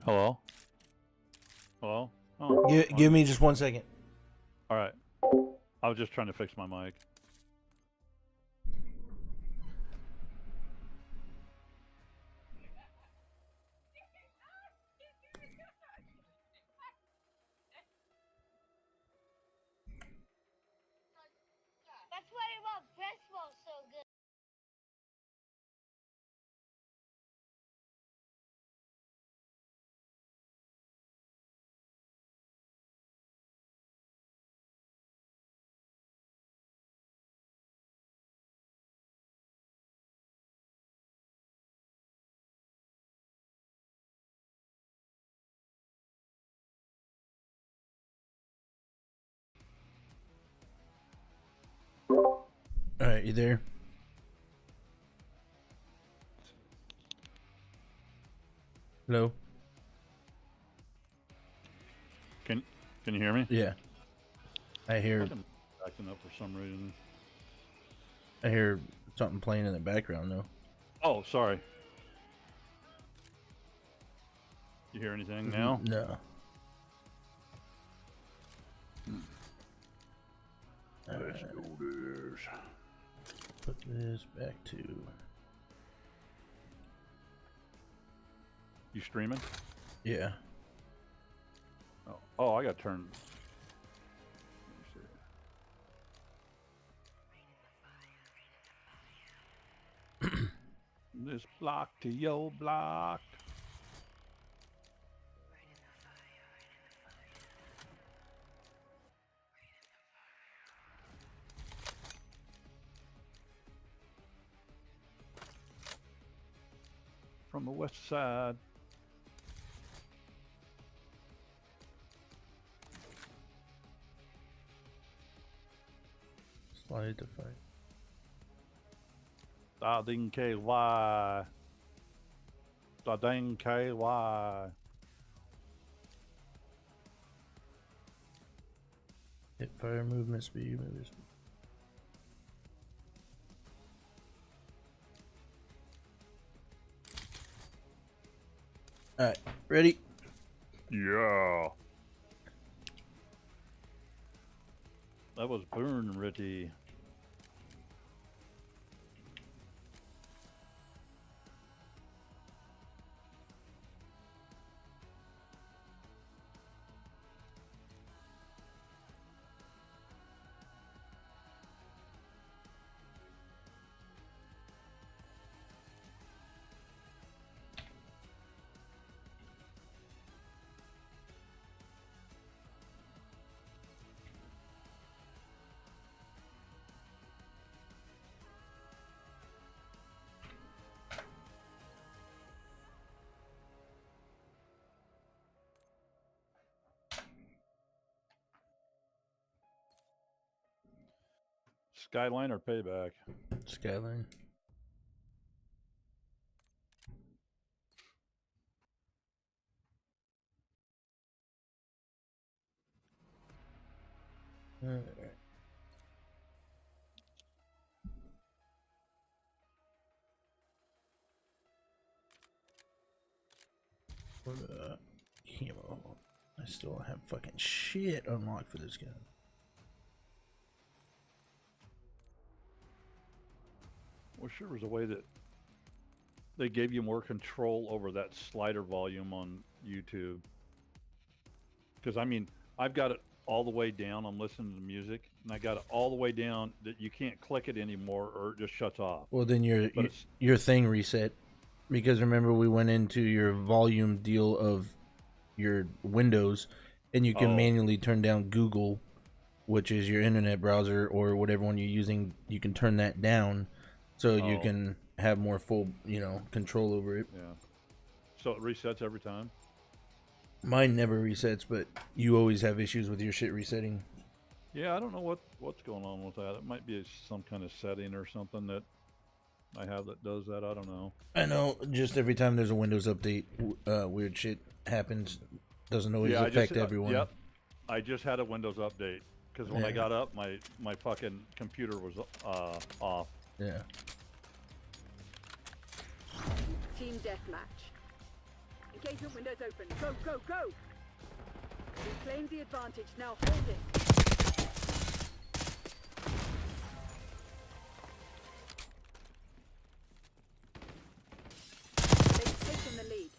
Hello? Hello? Oh, Give me just 1 second. all right. I was just trying to fix my mic. That's why my breath smells so good. All right, you there? Hello? Can you hear me? Yeah. I hear Fucking acting up for some reason. something playing in the background though. Oh, sorry. You hear anything now? No. Let's do this. Put this back to. You streaming? Yeah. Oh, I got turned. Let me see. This block to your block. From the west side. Slide to fight. Da ding KY. Da ding KY. Hit fire movement speed. Movement speed. All right, ready? Yeah. That was burn ready. Skyline or payback? Skyline. All right. What Hemo. I still have fucking shit unlocked for this gun. Well, sure was a way that they gave you more control over that slider volume on YouTube. Because, I mean, I've got it all the way down. I'm listening to music, and I got it all the way down that you can't click it anymore or it just shuts off. Well, then But your thing reset. Because remember, we went into your volume deal of your Windows, and you can manually turn down Google, which is your internet browser or whatever one you're using. You can turn that down, so you can have more full, control over it. Yeah. So it resets every time? Mine never resets, but you always have issues with your shit resetting. Yeah, I don't know what's going on with that. It might be some kind of setting or something that I have that does that. I don't know. I know, just every time there's a Windows update, weird shit happens. Doesn't always affect everyone. Yep. I just had a Windows update because when I got up, my fucking computer was off. Yeah. Team deathmatch. Engagement windows open. Go, go, go! We've claimed the advantage. Now hold it. They've taken the lead.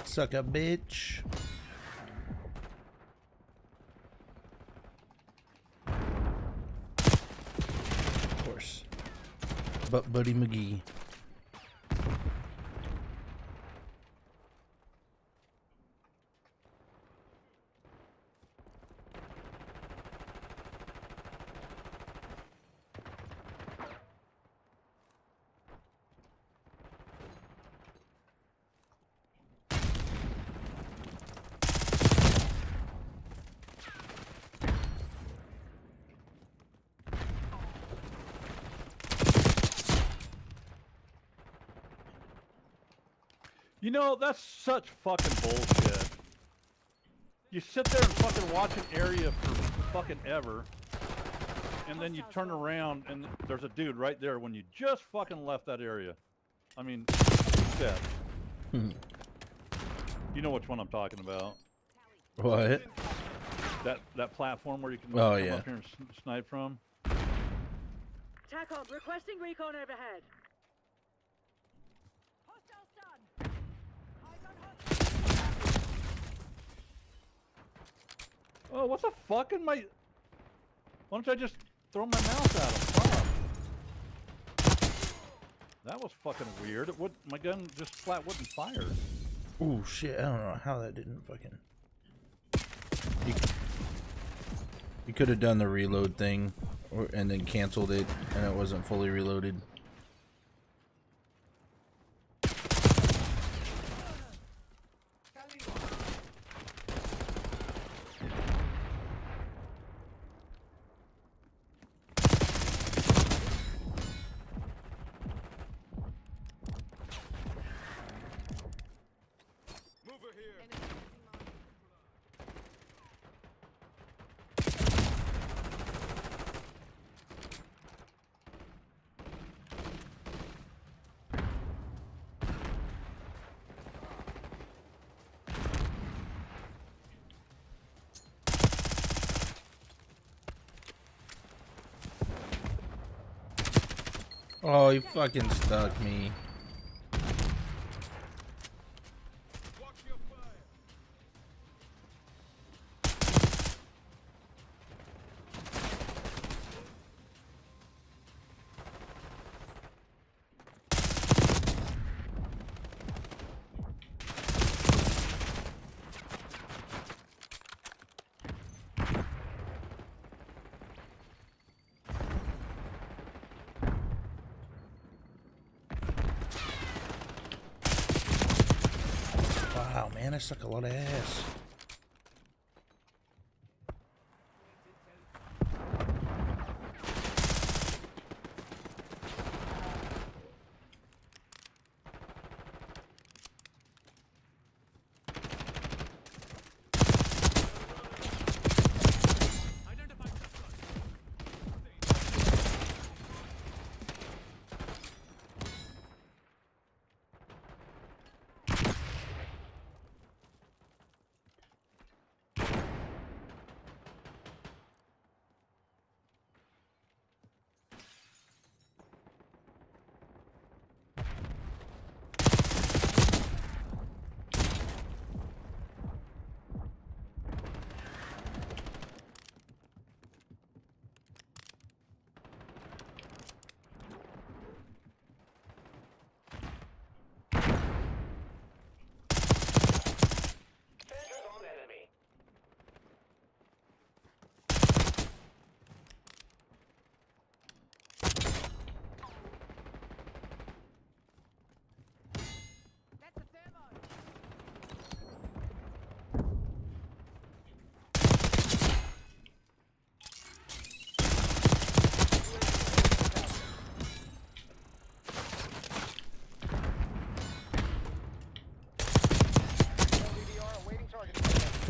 Suck a bitch. Of course. But Buddy McGee. You know, that's such fucking bullshit. You sit there and fucking watch an area for fucking ever, and then you turn around and there's a dude right there when you just fucking left that area. I mean, shit. You know which one I'm talking about. What? That platform where you can Oh, come yeah. up here and snipe from. TACOM requesting recon overhead. Hostiles done. Eyes on hostiles. Oh, what the fuck in my... Why don't I just throw my mouse at him? Fuck. That was fucking weird. It would, my gun just flat wouldn't fire. Oh shit, I don't know how that didn't fucking... You could have done the reload thing and then canceled it and it wasn't fully reloaded. Oh, he fucking stuck me. Wow, man, I suck a lot of ass.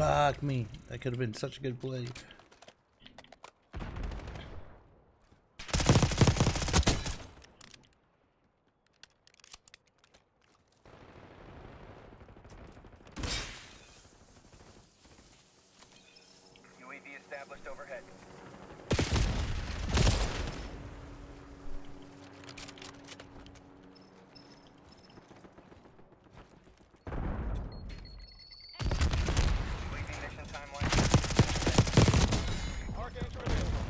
Fuck me. That could have been such a good play. UAV established overhead. UAV mission timeline. Targets are available.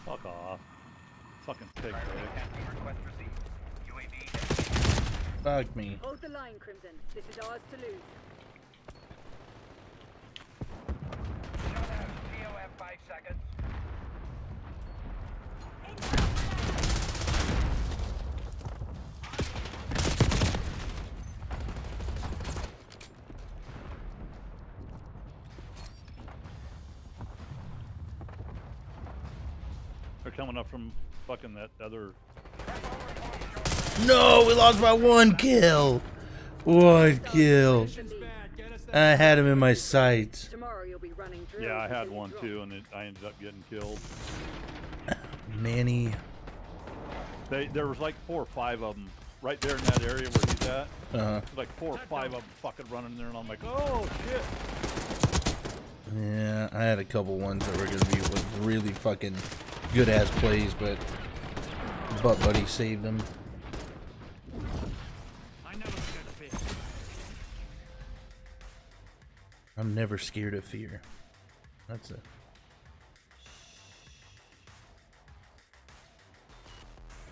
Fuck off. Fucking pig, Priority right? tasking request received. UAV. Fuck me. Hold the line, Crimson. This is ours to lose. Showdown. POF 5 seconds. They're coming up from fucking that other. No, we lost by 1 kill. 1 kill. I had him in my sights. Tomorrow you'll be running drills. Yeah, I had until you one drop. too, and I ended up getting killed. Manny. There was like 4 or 5 of them right there in that area where he's at. Like 4 or 5 of them fucking running there, and I'm like, oh shit. Yeah, I had a couple ones that were gonna be with really fucking good ass plays, but Butt Buddy saved them. I'm never scared of fear. That's a.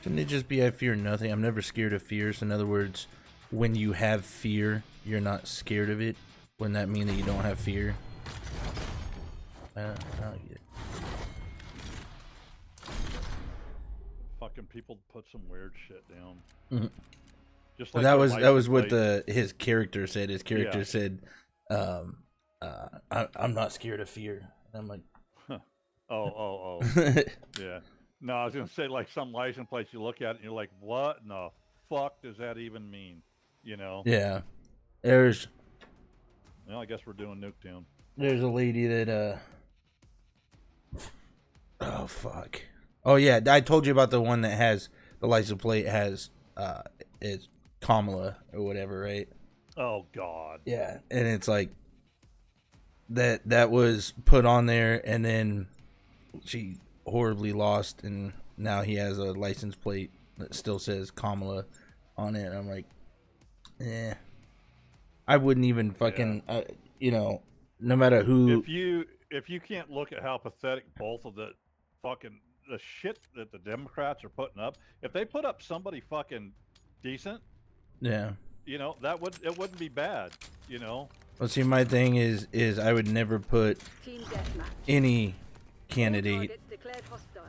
Shouldn't it just be I fear nothing? I'm never scared of fear. So in other words, when you have fear, you're not scared of it. Wouldn't that mean that you don't have fear? I don't get it. Fucking people put some weird shit down. Mhm. Just But like that was what plate. his character said. His character Yeah. said, I'm not scared of fear. And I'm like, Oh. Yeah. No, I was gonna say like some license plate you look at it and you're like, what in the fuck does that even mean? You know? yeah. There's Well, I guess we're doing Nuketown. a lady that oh fuck. Oh yeah, I told you about the one that has the license plate has is Kamala or whatever, right? Oh God. Yeah, and it's like that was put on there, and then she horribly lost, and now he has a license plate that still says Kamala on it. I'm like, I wouldn't even fucking, no matter who. If you can't look at how pathetic both of the shit that the Democrats are putting up, if they put up somebody fucking decent, Yeah. it wouldn't be bad, you know. Well, see, my thing is I would never put Team deathmatch. any candidate Targets declared hostile.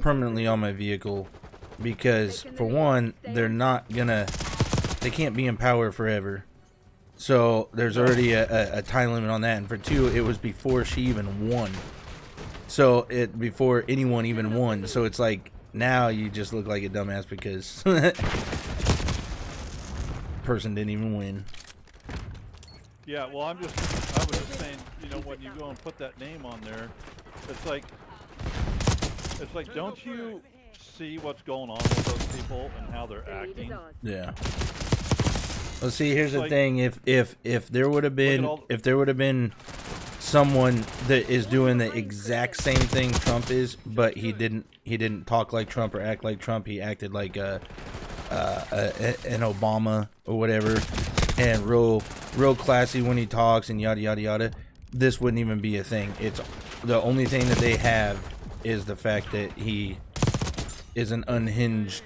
permanently on my vehicle, because for one, they can't be in power forever. So there's already a time limit on that, and for two, it was before she even won. So before anyone even won. So it's like now you just look like a dumbass because person didn't even win. Yeah, well, I was just saying, when you go and put that name on there, it's like, don't you see what's going on with those people and how they're acting? Yeah. Well, see, here's the Like, thing: if there would have been someone that is doing the exact same thing Trump is, but he didn't talk like Trump or act like Trump. He acted like an Obama or whatever, and real classy when he talks and yada yada yada. This wouldn't even be a thing. It's the only thing that they have is the fact that he is an unhinged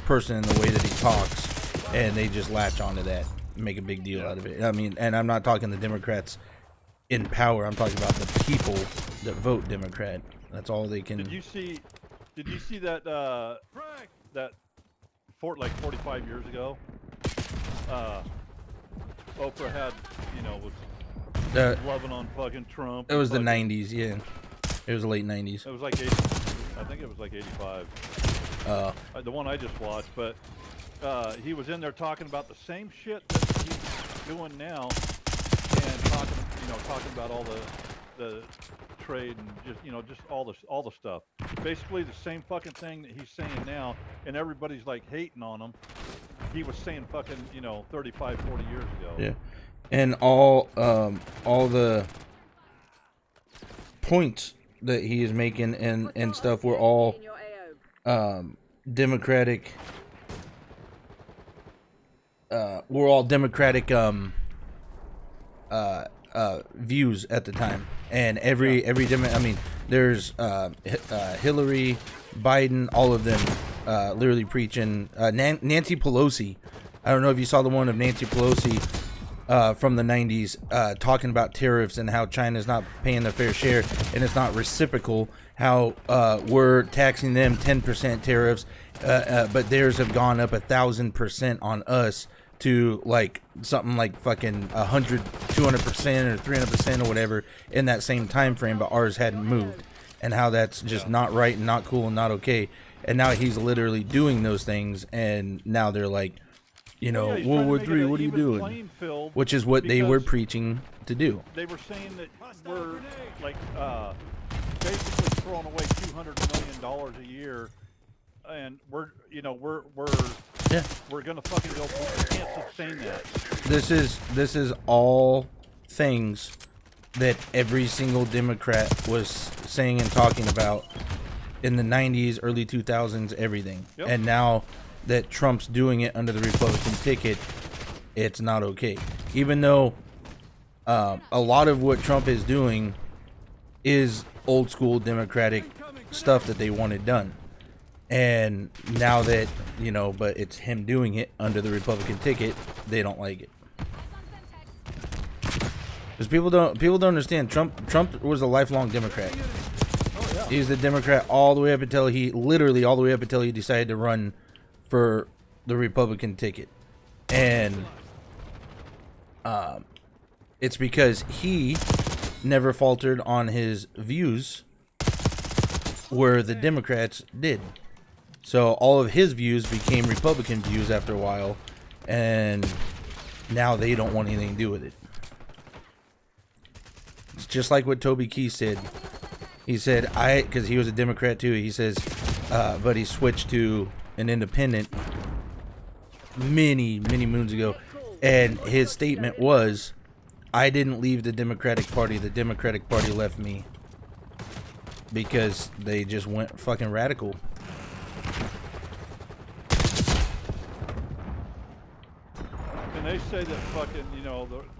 person in the way that he talks, and they just latch onto that, and make a big deal out of it. I mean, and I'm not talking the Democrats in power. I'm talking about the people that vote Democrat. That's all they can. Did you see that that 45 years ago? Oprah had, was loving on fucking Trump. It was the fucking- 90s, yeah. It was the late 90s. It was like I think it was like 85. the one I just watched, but he was in there talking about the same shit that he's doing now, and talking about all the trade and just all the stuff. Basically the same fucking thing that he's saying now, and everybody's like hating on him. He was saying fucking 35, 40 years ago. Yeah, and all the points that he is making and stuff were all In your AO. Democratic. We're all Democratic views at the time, and every I mean, there's Hillary, Biden, all of them literally preaching. Nancy Pelosi, I don't know if you saw the one of Nancy Pelosi from the 90s talking about tariffs and how China's not paying their fair share and it's not reciprocal, how we're taxing them 10% tariffs, but theirs have gone up 1,000% on us to like something like fucking 100, 200% or 300% or whatever in that same time frame, but ours hadn't moved, and how that's just not right and not cool and not okay. And now he's literally doing those things, and now they're like, he's World trying to War make it III, an what are you even doing? playing field, Which is what they were because preaching to do. they were saying that we're like basically throwing away $200 million a year, and we're Yeah. we're gonna fucking go. We can't sustain that. This is all things that every single Democrat was saying and talking about in the 90s, early 2000s, everything. Yep. And now that Trump's doing it under the Republican ticket, it's not okay. Even though a lot of what Trump is doing is old school Democratic stuff that they wanted done. And now that, but it's him doing it under the Republican ticket, they don't like it. Because people don't understand, Trump was a lifelong Democrat. Oh yeah. He's the Democrat all the way up until he decided to run for the Republican ticket. And it's because he never faltered on his views where the Democrats did. So all of his views became Republican views after a while, and now they don't want anything to do with it. It's just like what Toby Keith said. He said, because he was a Democrat too, he says, but he switched to an independent many moons ago, and his statement was, I didn't leave the Democratic Party left me, because they just went fucking radical. And they say that fucking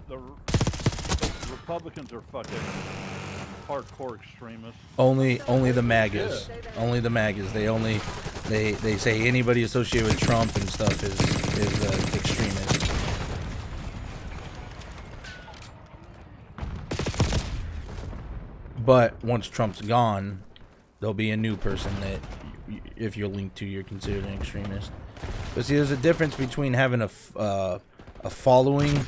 the Republicans are fucking hardcore extremists. Only the MAGAs. Only the MAGAs. They say anybody associated with Trump and stuff is extremist. But once Trump's gone, there'll be a new person that, if you're linked to, you're considered an extremist. But see, there's a difference between having a following,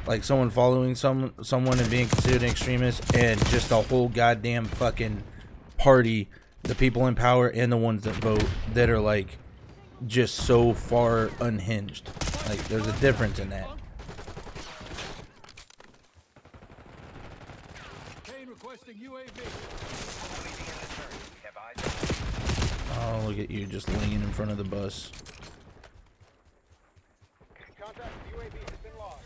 like someone following someone and being considered an extremist, and just a whole goddamn fucking party, the people in power and the ones that vote, that are like just so far unhinged. Like, there's a difference in that. Requesting UAV. Leading in the turn. Have eyes. Oh, look at you just laying in front of the bus. Contact UAV has been lost.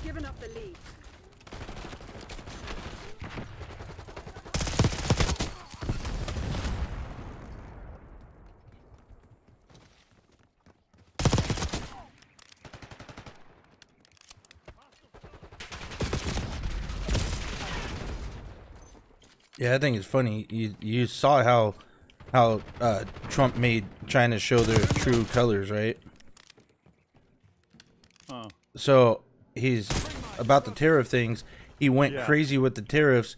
Given up the lead. Yeah, I think it's funny. You saw how how Trump made China show their true colors, right? Huh. So he's about the tariff things. He went Yeah. crazy with the tariffs.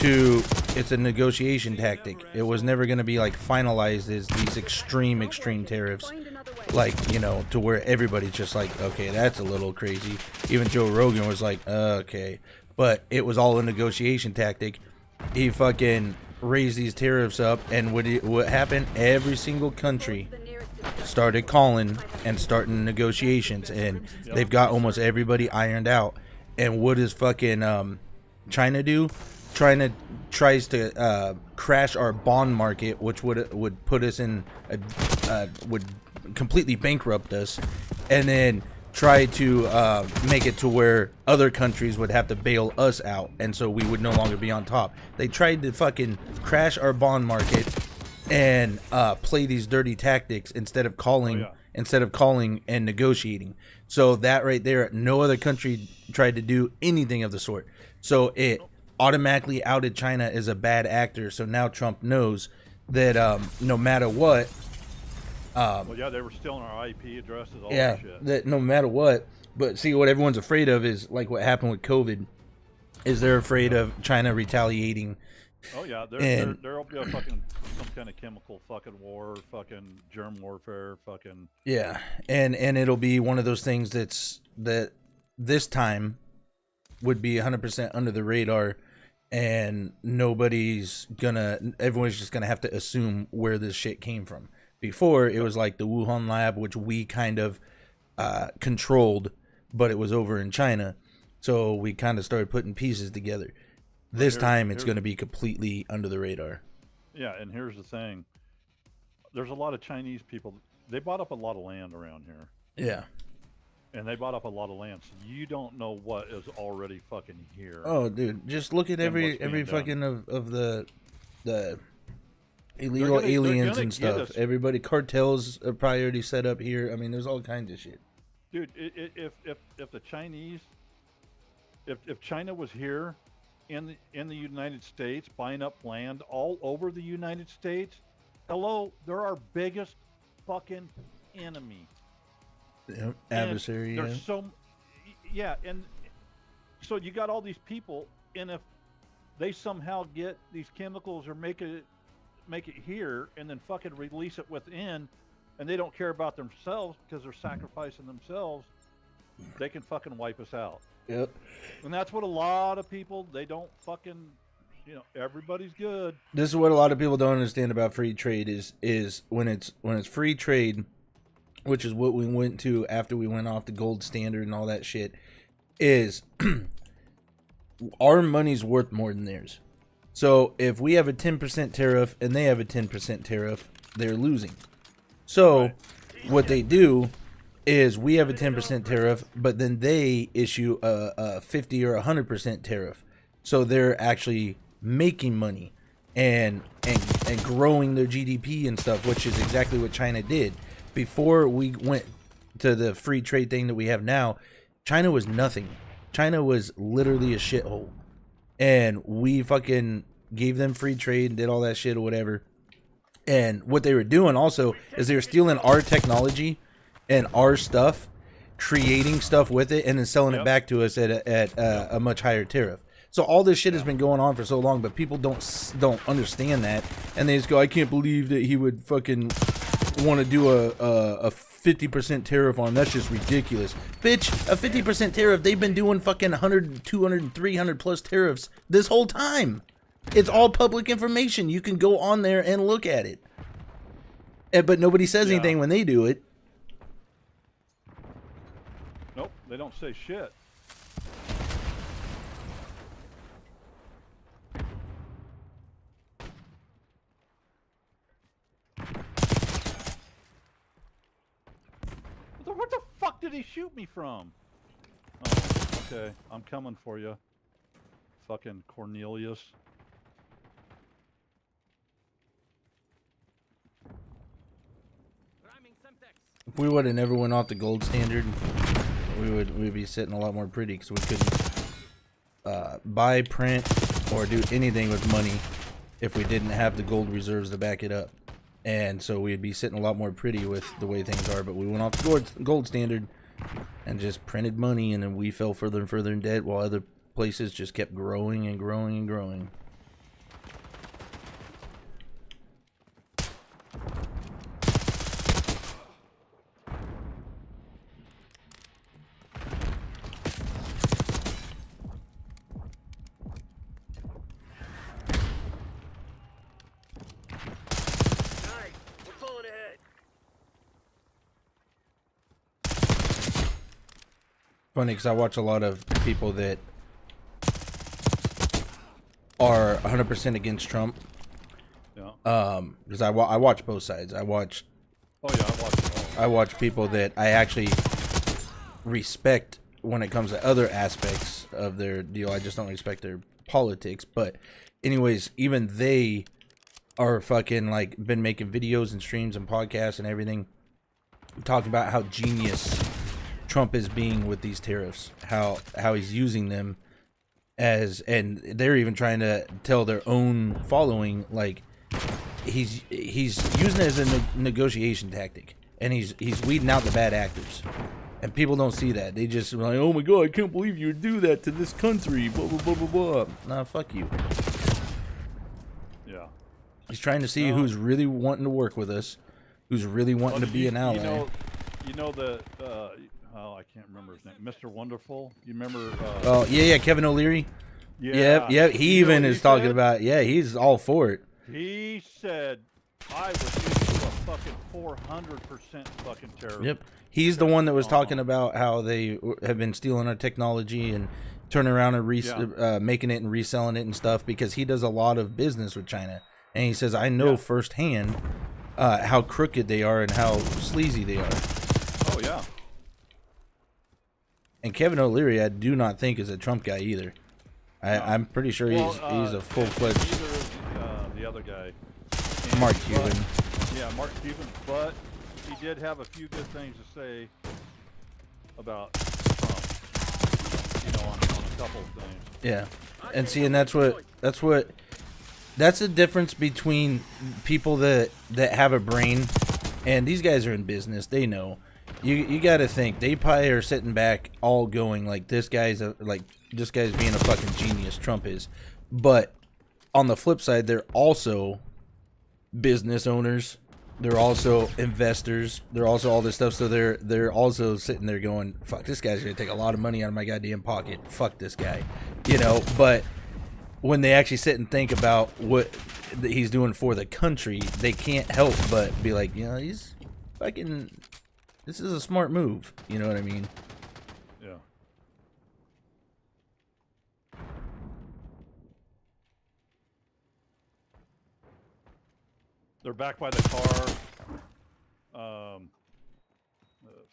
It's a negotiation tactic. It was never going to be like finalized as these extreme tariffs, Find another way. like, you know, to where everybody's just like, okay, that's a little crazy. Even Joe Rogan was like, okay, but it was all a negotiation tactic. He fucking raised these tariffs up, and what happened? Every single country The nearest is started calling and starting negotiations, and they've got almost everybody ironed out. And what does fucking China do? China tries to crash our bond market, which would put us in would completely bankrupt us, and then try to make it to where other countries would have to bail us out, and so we would no longer be on top. They tried to fucking crash our bond market and play these dirty tactics instead of calling and negotiating. So that right there, no other country tried to do anything of the sort. So it automatically outed China as a bad actor. So now Trump knows that no matter what, Well, yeah, they were stealing our IP addresses, all yeah, that shit. that no matter what. But see, what everyone's afraid of is like what happened with COVID. Is they're afraid of China retaliating? Oh yeah, there'll be a fucking some kind of chemical fucking war, fucking germ warfare, fucking. Yeah, and it'll be one of those things that this time would be 100% under the radar, and everyone's just gonna have to assume where this shit came from. Before, it was like the Wuhan lab, which we kind of controlled, but it was over in China, so we kind of started putting pieces together. This time, it's going to be completely under the radar. Yeah, and here's the thing: there's a lot of Chinese people. They bought up a lot of land around here. Yeah. And they bought up a lot of land, so you don't know what is already fucking here. Oh, dude, just look at every fucking of the illegal aliens and stuff. Everybody, cartels are probably already set up here. I mean, there's all kinds of shit. Dude, if the Chinese, if China was here in the United States buying up land all over the United States, hello, they're our biggest fucking enemy. Yep, adversary. There's and so you got all these people, and if they somehow get these chemicals or make it here and then fucking release it within, and they don't care about themselves because they're sacrificing themselves, they can fucking wipe us out. Yep. And that's what a lot of people, they don't fucking, everybody's good. This is what a lot of people don't understand about free trade is when it's free trade, which is what we went to after we went off the gold standard and all that shit, is our money's worth more than theirs. So if we have a 10% tariff and they have a 10% tariff, they're losing. So what they do is we have a 10% tariff, but then they issue a 50 or 100% tariff. So they're actually making money and growing their GDP and stuff, which is exactly what China did. Before we went to the free trade thing that we have now, China was nothing. China was literally a shithole. And we fucking gave them free trade and did all that shit or whatever. And what they were doing also is they were stealing our technology and our stuff, creating stuff with it, and then selling it back to us at a much higher tariff. So all this shit has been going on for so long, but people don't understand that, and they just go, I can't believe that he would fucking want to do a 50% tariff on. That's just ridiculous. Bitch, a 50% tariff, they've been doing fucking 100, 200, 300 plus tariffs this whole time. It's all public information. You can go on there and look at it. But nobody says anything when they do it. Nope, they don't say shit. What the fuck did he shoot me from? Oh, okay, I'm coming for you. Fucking Cornelius. If we would have never went off the gold standard, we'd be sitting a lot more pretty, because we couldn't buy, print, or do anything with money if we didn't have the gold reserves to back it up. And so we'd be sitting a lot more pretty with the way things are. But we went off the gold standard and just printed money, and then we fell further and further in debt while other places just kept growing and growing and growing. Nice. We're pulling ahead. Funny, because I watch a lot of people that are 100% against Trump. Yeah. Because I watch both sides. Oh yeah, I watched it all. I watch people that I actually respect when it comes to other aspects of their deal. I just don't respect their politics. But anyways, even they are fucking like been making videos and streams and podcasts and everything talking about how genius Trump is being with these tariffs, how he's using them as, and they're even trying to tell their own following like he's using it as a negotiation tactic, and he's weeding out the bad actors. And people don't see that. They just like, oh my god, I can't believe you would do that to this country, blah blah blah blah blah. Nah, fuck you. Yeah. He's trying to see who's really wanting to work with us, who's really wanting to be an ally. You know the oh, I can't remember his name, Mr. Wonderful. You remember? Oh yeah, Kevin O'Leary. Yeah. He even is talking about. Yeah, he's all for it. He said, "I was into a fucking 400% fucking terrorist." Yep. He's the one that was talking about how they have been stealing our technology and turning around and making it and reselling it and stuff, because he does a lot of business with China. And he says, I know firsthand how crooked they are and how sleazy they are. Oh, yeah. And Kevin O'Leary, I do not think is a Trump guy either. I'm pretty sure he's a full-fledged... Neither is the other guy. Mark Cuban. Yeah, Mark Cuban, but he did have a few good things to say about Trump, you know, on a couple of things. Yeah. And see, and that's the difference between people that have a brain, and these guys are in business. They know. You got to think they probably are sitting back, all going like, this guy's being a fucking genius. Trump is. But on the flip side, they're also business owners. They're also investors. They're also all this stuff. So they're also sitting there going, fuck, this guy's gonna take a lot of money out of my goddamn pocket. Fuck this guy, you know. But when they actually sit and think about what he's doing for the country, they can't help but be like, you know, he's fucking, this is a smart move. You know what I mean? Yeah. They're back by the car.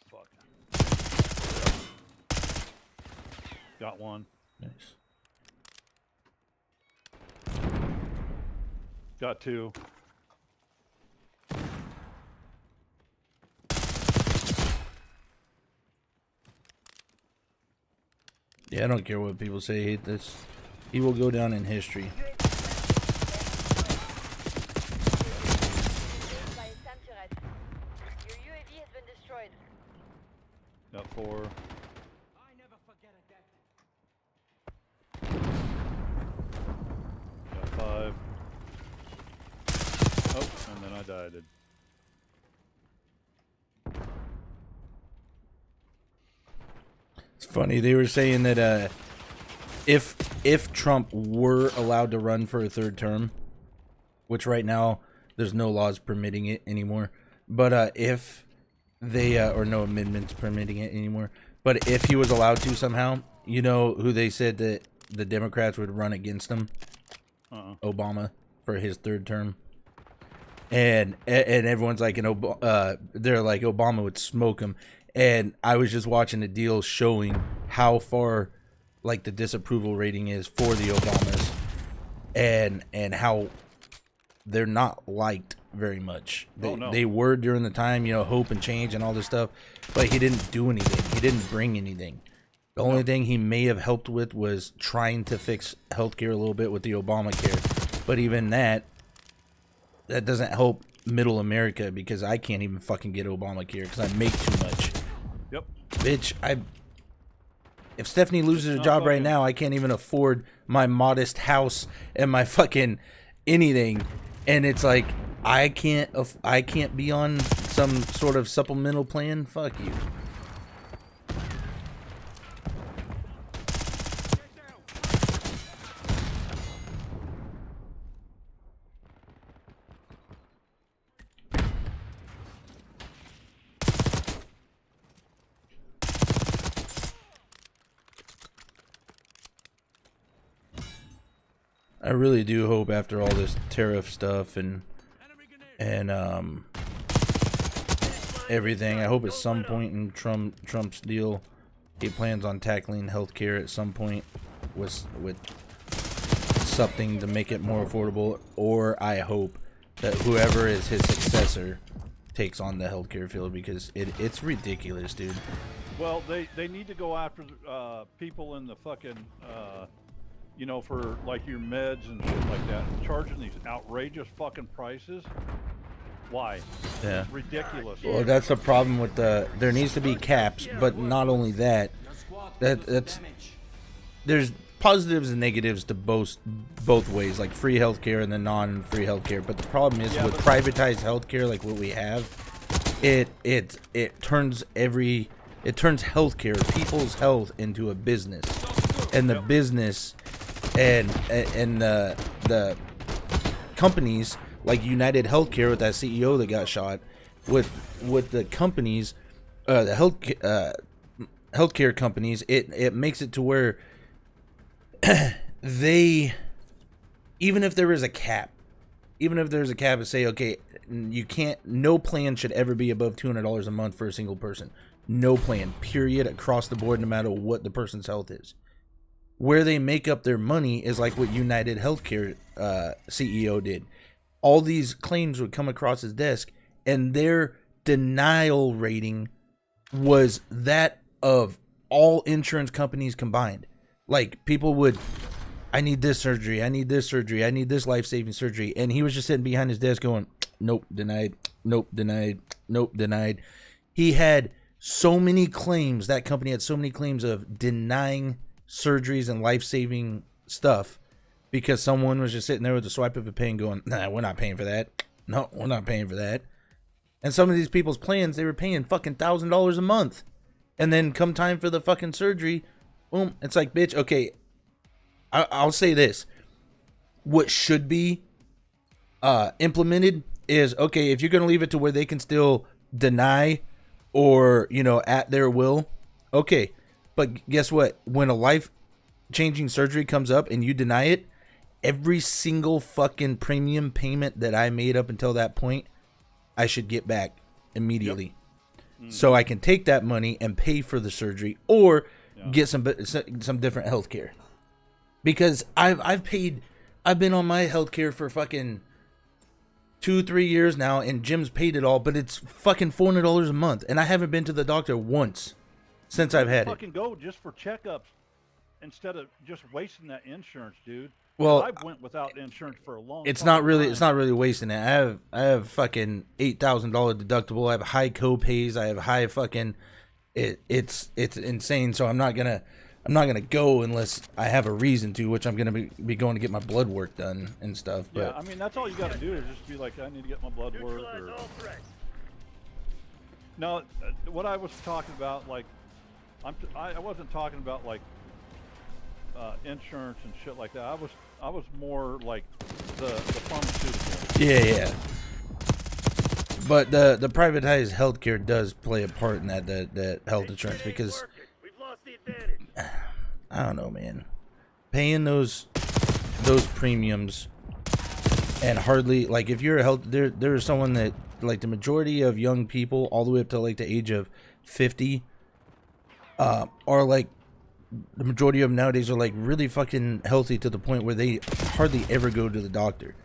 Fuck. Got one. Nice. Got two. Yeah, I don't care what people say. He will go down in history. Your UAV has been destroyed. Got four. I never forget a debt. Got five. Oh, and then I died. It's funny, they were saying that if Trump were allowed to run for a third term, which right now there's no laws permitting it anymore, but if they or no amendments permitting it anymore, but if he was allowed to somehow, you know who they said that the Democrats would run against him? Obama, for his third term. And everyone's like, they're like, Obama would smoke him. And I was just watching a deal showing how far like the disapproval rating is for the Obamas, and how they're not liked very much. They were during the time, you know, hope and change and all this stuff, but he didn't do anything. He didn't bring anything. The only thing he may have helped with was trying to fix healthcare a little bit with the Obamacare, but even that doesn't help middle America because I can't even fucking get Obamacare because I make too much. Yep. Bitch, if Stephanie loses her not job right fucking- now, I can't even afford my modest house and my fucking anything. And it's like I can't be on some sort of supplemental plan. Fuck you. I really do hope after all this tariff stuff and everything, I hope at some point in Trump's deal, he plans on tackling healthcare at some point with something to make it more affordable. Or I hope that whoever is his successor takes on the healthcare field because it's ridiculous, dude. Well, they need to go after people in the fucking you know, for like your meds and shit like that, charging these outrageous fucking prices. Why? Yeah. It's ridiculous. Well, that's the problem with there needs to be caps, but not only that, that's there's positives and negatives to both ways, like free healthcare and the non-free healthcare. But the problem is with privatized healthcare, like what we have, it turns healthcare, people's health, into a business, and the business and the companies like United Healthcare with that CEO that got shot, with the companies, the healthcare companies, it makes it to where they, even if there is a cap, and say, okay, you can't, no plan should ever be above $200 a month for a single person. No plan, period, across the board, no matter what the person's health is. Where they make up their money is like what United Healthcare CEO did. All these claims would come across his desk, and their denial rating was that of all insurance companies combined. Like, people would, I need this surgery, I need this surgery, I need this life-saving surgery, and he was just sitting behind his desk going, nope, denied, nope, denied, nope, denied. He had so many claims, that company had so many claims of denying surgeries and life-saving stuff because someone was just sitting there with a swipe of a pen going, nah, we're not paying for that. No, we're not paying for that. And some of these people's plans, they were paying fucking $1,000 a month. And then come time for the fucking surgery, boom, it's like, bitch, okay, I'll say this. What should be implemented is, okay, if you're going to leave it to where they can still deny or, you know, at their will, okay. But guess what? When a life-changing surgery comes up and you deny it, every single fucking premium payment that I made up until that point, I should get back immediately. Yep. So I can take that money and pay for the surgery or get some different health care. Because I've been on my health care for fucking 2-3 years now, and Jim's paid it all, but it's fucking $400 a month, and I haven't been to the doctor once since I've had it. Fucking go just for checkups instead of just wasting that insurance, dude. Well, I went without insurance for a long time. It's not really wasting it. I have fucking $8,000 deductible. I have high co-pays. I have high fucking it's insane. So I'm not gonna go unless I have a reason to, which I'm gonna be going to get my blood work done and stuff. But yeah, I mean, that's all you got to do is just be like, I need to get my blood work. Or... No, what I was talking about, like, I wasn't talking about like insurance and shit like that. I was more like the pharmaceutical. Yeah. But the privatized healthcare does play a part in that health insurance, because We've lost the advantage. I don't know, man. Paying those premiums and hardly, like, if you're a health, there's someone that, like, the majority of young people all the way up to like the age of 50 are like, the majority of them nowadays are like really fucking healthy to the point where they hardly ever go to the doctor.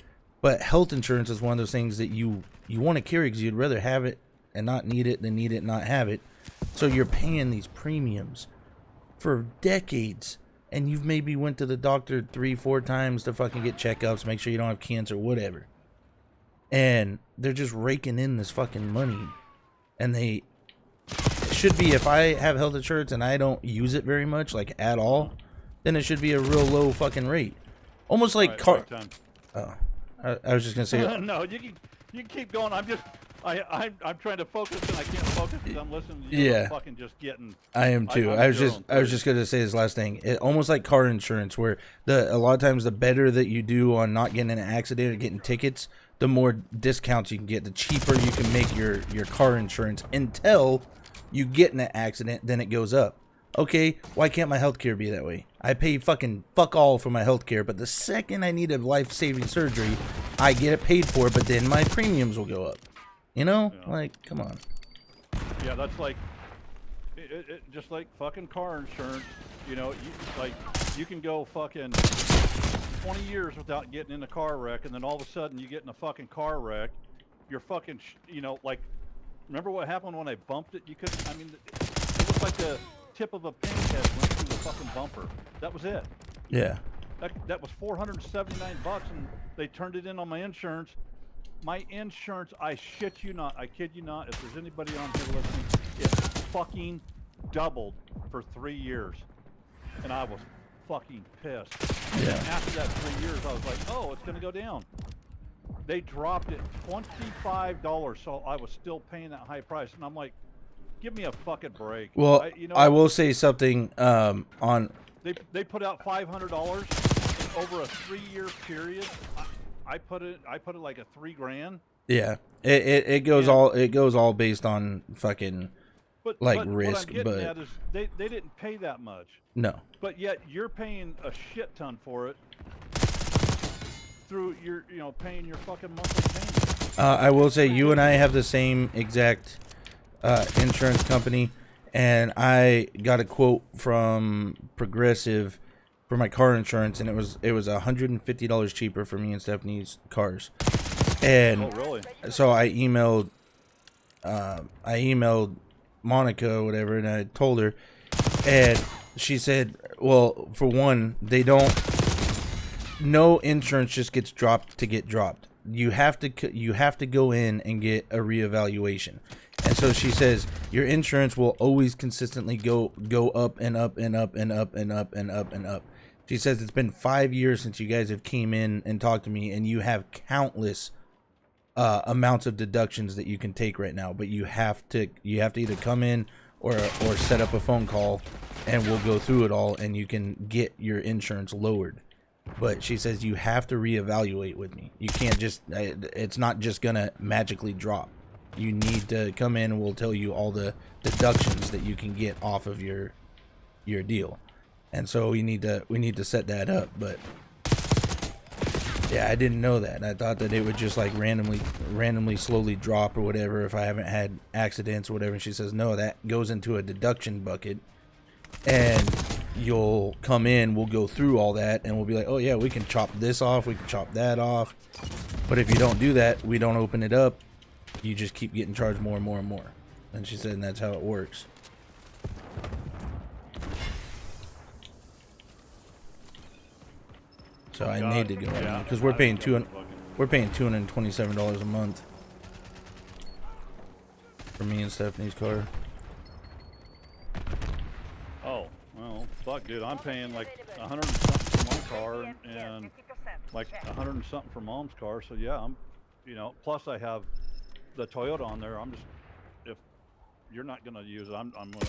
But health insurance is one of those things that you want to carry because you'd rather have it and not need it than need it and not have it. So you're paying these premiums for decades, and you've maybe went to the doctor 3-4 times to fucking get checkups, make sure you don't have cancer, whatever. and they're just raking in this fucking money. And they it should be, if I have health insurance and I don't use it very much, like at all, then it should be a real low fucking rate. Almost like car. Oh, I was just gonna say. No, you can keep going. I'm trying to focus and I can't focus because I'm listening to you. Yeah. Fucking just getting. I am too. I was just gonna say this last thing. It almost like car insurance, where a lot of times the better that you do on not getting in an accident or getting tickets, the more discounts you can get, the cheaper you can make your car insurance until you get in an accident, then it goes up. Okay, why can't my healthcare be that way? I pay fucking fuck all for my healthcare, but the second I need a life-saving surgery, I get it paid for, but then my premiums will go up. You know? Yeah. Like, come on. Yeah, that's like, just like fucking car insurance. You know, you can go fucking 20 years without getting in a car wreck, and then all of a sudden you get in a fucking car wreck. You're fucking, you know, like, remember what happened when I bumped it? You couldn't, I mean, it was like the tip of a pin head went through the fucking bumper. That was it. Yeah. That was $479, and they turned it in on my insurance. My insurance, I shit you not, I kid you not, if there's anybody on here listening, it fucking doubled for 3 years. And I was fucking pissed. Yeah. And after that 3 years, I was like, oh, it's gonna go down. They dropped it $25, so I was still paying that high price. And I'm like, give me a fucking break. Well, I will say something on... They put out $500 over a 3-year period. I put it like a $3,000. Yeah, it goes all based on fucking like risk. What I'm getting at is they didn't pay that much. No. But yet you're paying a shit ton for it through your paying your fucking monthly payment. I will say you and I have the same exact insurance company, and I got a quote from Progressive for my car insurance, and it was $150 cheaper for me and Stephanie's cars. And really? So I emailed Monica or whatever, and I told her, and she said, well, for one, no insurance just gets dropped to get dropped. You have to go in and get a reevaluation. And so she says your insurance will always consistently go up and up and up and up and up and up and up. She says it's been 5 years since you guys have came in and talked to me, and you have countless amounts of deductions that you can take right now. But you have to either come in or set up a phone call, and we'll go through it all, and you can get your insurance lowered. But she says you have to reevaluate with me. You can't just, it's not just gonna magically drop. You need to come in, and we'll tell you all the deductions that you can get off of your deal. And so we need to set that up. But yeah, I didn't know that. I thought that it would just like randomly slowly drop or whatever if I haven't had accidents or whatever. And she says no, that goes into a deduction bucket, and you'll come in, we'll go through all that, and we'll be like, oh yeah, we can chop this off, we can chop that off. But if you don't do that, we don't open it up, you just keep getting charged more and more and more. And she said, and that's how it works. So I need to go in because we're paying $227 a month for me and Stephanie's car. Oh well, fuck, dude, I'm paying like 100 and something for my car and like 100 and something for Mom's car. So yeah, I'm, plus I have the Toyota on there. I'm just, if you're not gonna use it, I'm gonna end up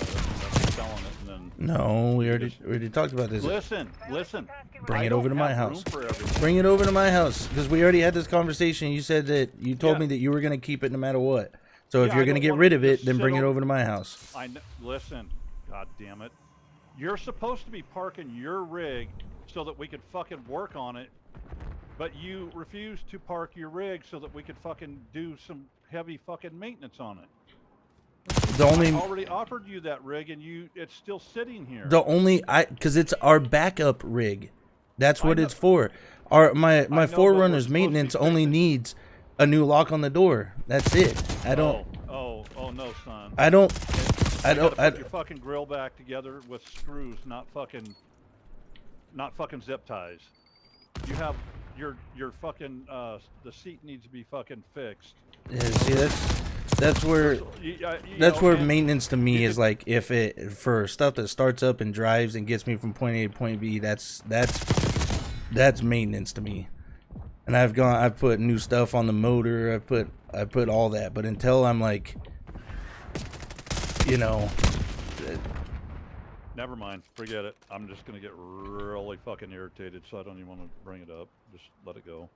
selling it and then. No, we already talked about this. Listen. Bring it over to my house. Bring it over to my house, because we already had this conversation. You said that you told me that you were gonna keep it no matter what. So if you're gonna get rid of it, then bring it over to my house. Listen, god damn it, you're supposed to be parking your rig so that we could fucking work on it, but you refuse to park your rig so that we could fucking do some heavy fucking maintenance on it. I already offered you that rig, and it's still sitting here. Because it's our backup rig. That's what it's for. My 4Runner's maintenance only needs a new lock on the door. That's it. I don't. Oh no, son. I don't. Put your fucking grill back together with screws, not fucking zip ties. You have your fucking the seat needs to be fucking fixed. Yeah, see, that's where That's where maintenance to me you is just- like, if it for stuff that starts up and drives and gets me from point A to point B, that's maintenance to me. And I've put new stuff on the motor, I put all that, but until I'm like, you know, Never mind. Forget it. I'm just gonna get really fucking irritated, so I don't even want to bring it up. Just let it go.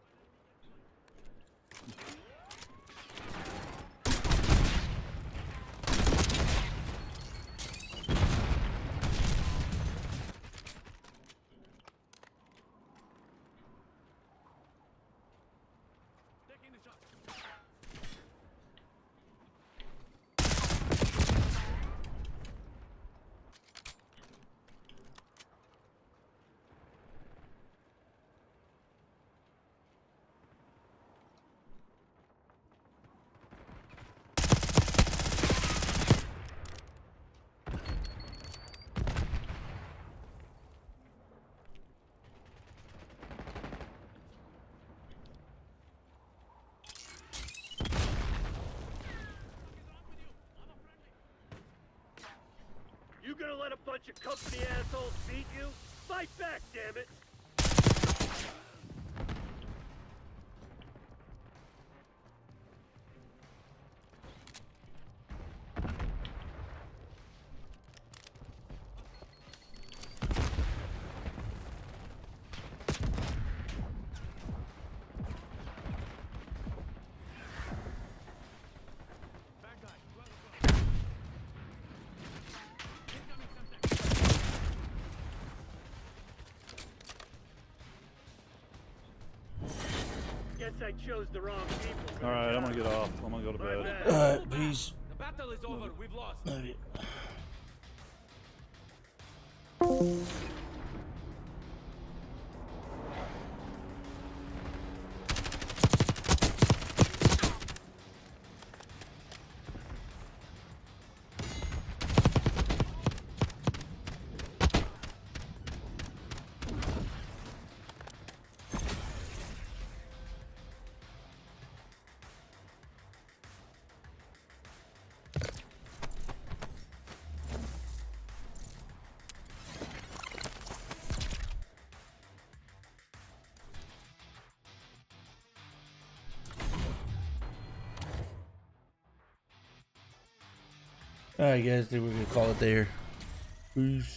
You gonna let a bunch of company assholes beat you? Fight back, damn it! Guess I chose the wrong people. for All the right, I'm job. gonna get off. I'm gonna go to My bed. bad. peace. The battle is over. We've lost. All right, guys, I think we're gonna call it there. Peace.